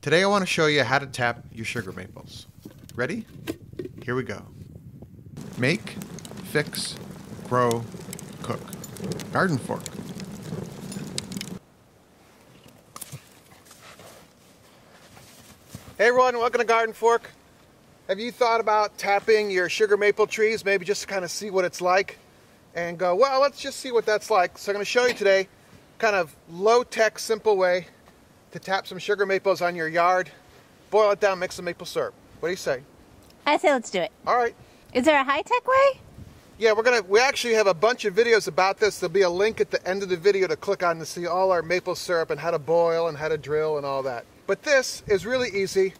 Today I want to show you how to tap your sugar maples. Ready? Here we go. Make, fix, grow, cook. GardenFork. Hey everyone, welcome to GardenFork. Have you thought about tapping your sugar maple trees, maybe just to kind of see what it's like? And go, well, let's just see what that's like. So I'm going to show you today kind of low-tech, simple way to tap some sugar maples on your yard. Boil it down, make some maple syrup. What do you say? I say let's do it. All right. Is there a high-tech way? Yeah, we actually have a bunch of videos about this. There'll be a link at the end of the video to click on to see all our maple syrup and how to boil and how to drill and all that. But this is really easy.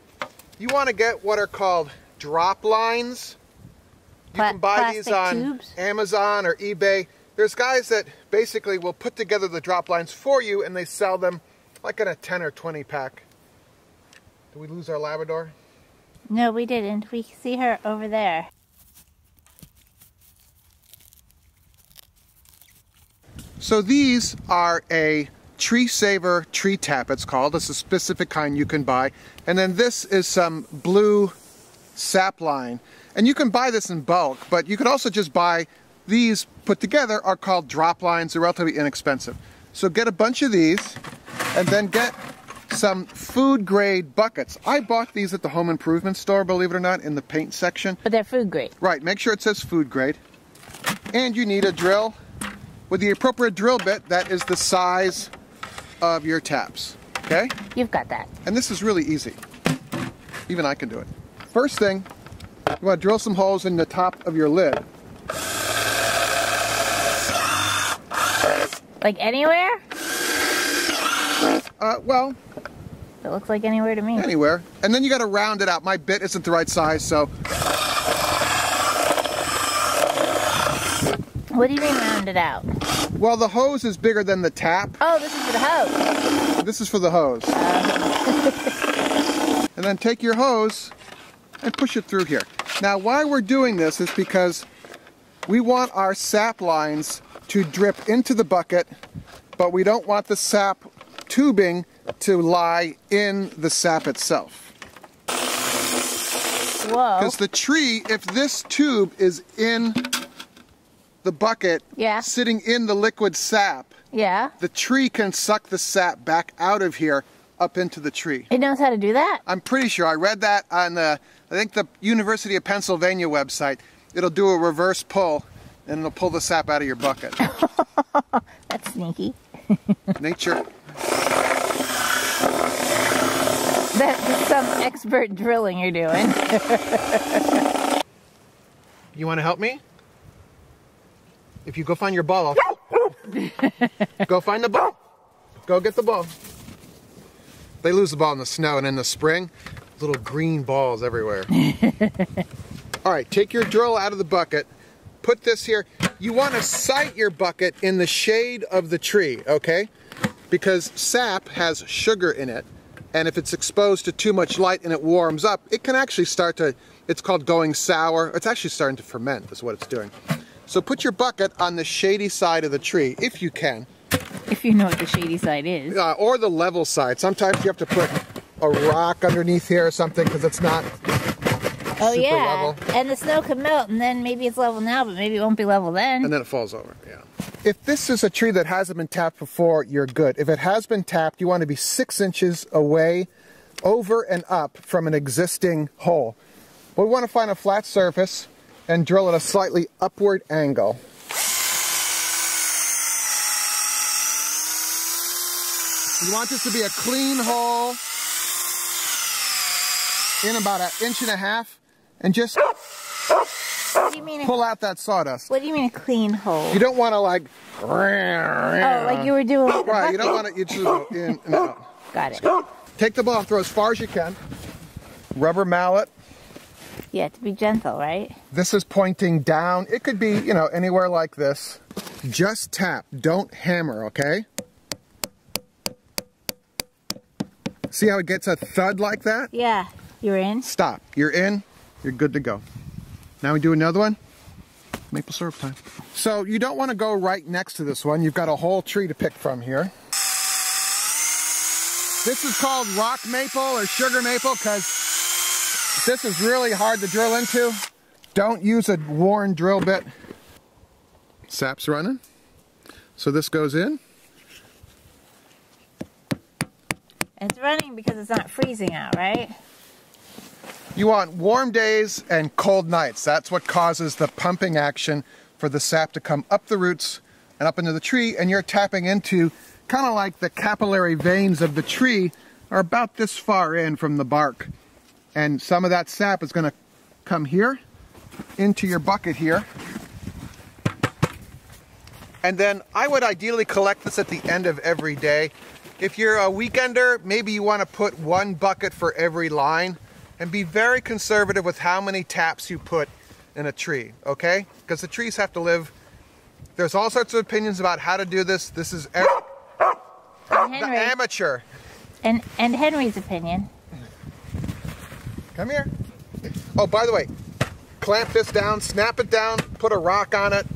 You want to get what are called drop lines. You can buy these on tubes? Amazon or eBay. There's guys that basically will put together the drop lines for you and they sell them like in a 10 or 20 pack. Did we lose our Labrador? No, we didn't. We see her over there. So these are a tree saver tree tap, it's called. It's a specific kind you can buy. And then this is some blue sap line. And you can buy this in bulk, but you could also just buy these put together, are called drop lines. They're relatively inexpensive. So get a bunch of these and then get some food grade buckets. I bought these at the home improvement store, believe it or not, in the paint section. But they're food grade. Right, make sure it says food grade. And you need a drill with the appropriate drill bit that is the size of your taps, okay? You've got that. And this is really easy. Even I can do it. First thing, you want to drill some holes in the top of your lid. Like anywhere? Well, it looks like anywhere to me. Anywhere. And then you got to round it out. My bit isn't the right size, so. What do you mean round it out? Well, the hose is bigger than the tap. Oh, this is for the hose. This is for the hose. And then take your hose and push it through here. Now, why we're doing this is because we want our sap lines to drip into the bucket, but we don't want the sap tubing to lie in the sap itself. Whoa. Because the tree, if this tube is in the bucket, sitting in the liquid sap, the tree can suck the sap back out of here up into the tree. It knows how to do that? I'm pretty sure. I read that on the, I think the University of Pennsylvania website. It'll do a reverse pull and it'll pull the sap out of your bucket. That's sneaky. Nature. That's some expert drilling you're doing. You want to help me? If you go find your ball, go find the ball. Go get the ball. They lose the ball in the snow, and in the spring, little green balls everywhere. All right, take your drill out of the bucket. Put this here. You want to sight your bucket in the shade of the tree, okay? Because sap has sugar in it, and if it's exposed to too much light and it warms up, it can actually start to, it's called going sour. It's actually starting to ferment, is what it's doing. So put your bucket on the shady side of the tree, if you can. If you know what the shady side is. Or the level side. Sometimes you have to put a rock underneath here or something because it's not super level. And the snow could melt and then maybe it's level now, but maybe it won't be level then. And then it falls over, yeah. If this is a tree that hasn't been tapped before, you're good. If it has been tapped, you want to be 6 inches away, over and up from an existing hole. We want to find a flat surface and drill at a slightly upward angle. You want this to be a clean hole in about 1.5 inches, and just what do you mean pull out that sawdust. What do you mean a clean hole? You don't want to like... Oh, like you were doing with the right, you don't want to... You just go in and out. Got it. Take the ball and throw as far as you can. Rubber mallet. Yeah, to be gentle, right? This is pointing down. It could be, you know, anywhere like this. Just tap. Don't hammer, okay? See how it gets a thud like that? Yeah. You're in? Stop. You're in. You're good to go. Now we do another one. Maple syrup time. So you don't want to go right next to this one. You've got a whole tree to pick from here. This is called rock maple or sugar maple because this is really hard to drill into. Don't use a worn drill bit. Sap's running. So this goes in. It's running because it's not freezing out, right? You want warm days and cold nights. That's what causes the pumping action for the sap to come up the roots and up into the tree, and you're tapping into kind of like the capillary veins of the tree are about this far in from the bark. And some of that sap is going to come here into your bucket here. And then I would ideally collect this at the end of every day. If you're a weekender, maybe you want to put 1 bucket for every line and be very conservative with how many taps you put in a tree, okay? Because the trees have to live. There's all sorts of opinions about how to do this. This is the amateur. And Henry's opinion. Come here. Oh, by the way, clamp this down, snap it down, put a rock on it.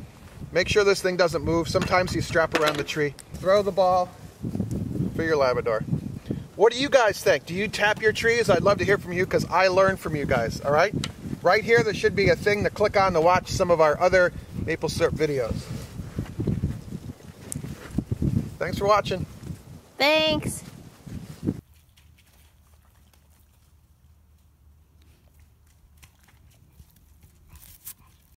Make sure this thing doesn't move. Sometimes you strap around the tree. Throw the ball for your Labrador. What do you guys think? Do you tap your trees? I'd love to hear from you because I learn from you guys, all right? Right here, there should be a thing to click on to watch some of our other maple syrup videos. Thanks for watching. Thanks.